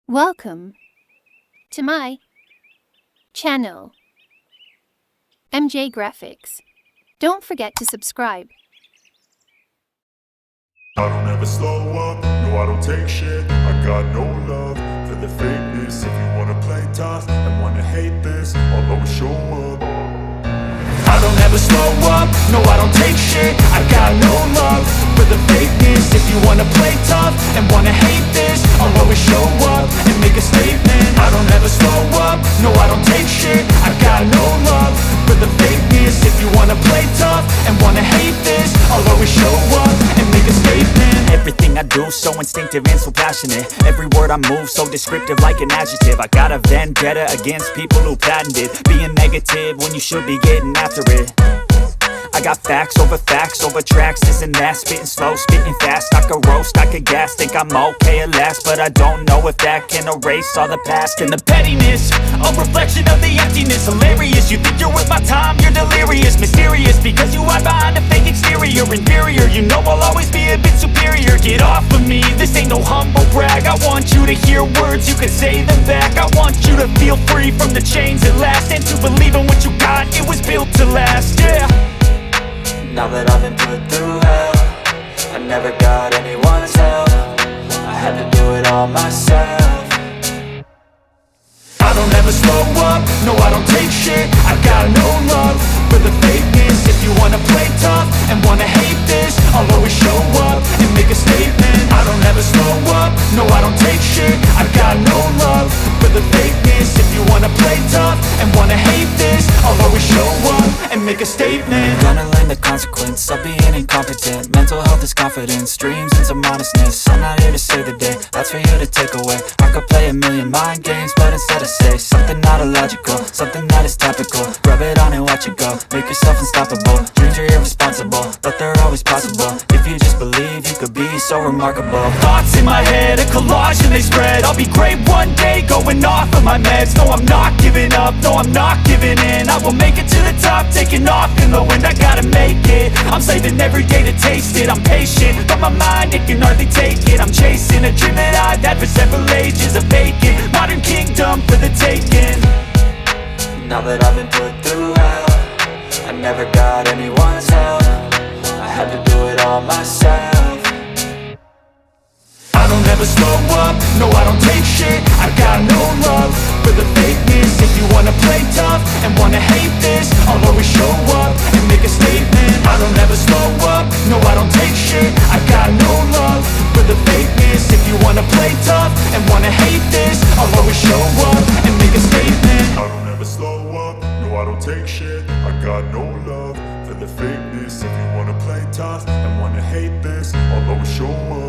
Welcome to my channel, MJ Graphics. Don't forget to subscribe. I don't ever slow up, no I don't take shit. I got no love for the fakeness. If you wanna play tough and wanna hate this, I'll always show up. I don't ever slow up, no I don't take shit. I got no love for the fakeness. If you wanna play tough and wanna hate this, I'll always show up and make a statement. I don't ever slow up, no I don't take shit. I got no love for the fakeness. If you wanna play tough and wanna hate this, I'll always show up and make a statement. Everything I do so instinctive and so passionate. Every word I move so descriptive like an adjective. I got a vendetta against people who patented being negative when you should be getting after it. I got facts over tracks, this and that. Spitting slow, spitting fast, I could roast, I could gas. Think I'm okay at last, but I don't know if that can erase all the past. And the pettiness, a reflection of the emptiness. Hilarious, you think you're worth my time, you're delirious. Mysterious, because you hide behind a fake exterior. Inferior, you know I'll always be a bit superior. Get off of me, this ain't no humble brag. I want you to hear words, you can say them back. I want you to feel free from the chains at last, and to believe in what you got, it was built to last, yeah. Now that I've been put through hell, I never got anyone's help. I had to do it all myself. I don't ever slow up, no I don't take shit. I got no love for the fakeness. If you wanna play tough and wanna hate this, I'll always show up and make a statement. I don't ever slow up, no I don't take shit. I got no love for the fakeness. If you wanna play tough and wanna hate this, I'll always show up and make a statement. Gonna learn the consequence of being incompetent. Mental health is confidence, dreams and some honestness. I'm not here to save the day, that's for you to take away. I could play a million mind games, but instead I say something not illogical, something that is topical. Rub it on and watch it go, make yourself unstoppable. Dreams are irresponsible, but they're always possible. If you just believe, you could be so remarkable. Thoughts in my head, a collage and they spread. I'll be great one day, going off of my meds. No, I'm not giving up, no, I'm not giving in. I will make it to the top, taking off in the wind. I gotta make it, I'm saving every day to taste it. I'm patient, but my mind, it can hardly take it. I'm chasing a dream that I've had for several ages. A vacant, modern kingdom for the taking. Now that I've been put through hell, I never got anyone's help. I had to do it all myself. I don't ever slow up, no I don't take shit. I got no love for the fakeness. If you wanna play tough and wanna hate this, I'll always show up and make a statement. I don't ever slow up, no I don't take shit. I got no love for the fakeness. If you wanna play tough and wanna hate this, I'll always show up and make a statement. I don't ever slow up, no I don't take shit. I got no love for the fakeness. If you wanna play tough and wanna hate this, I'll always show up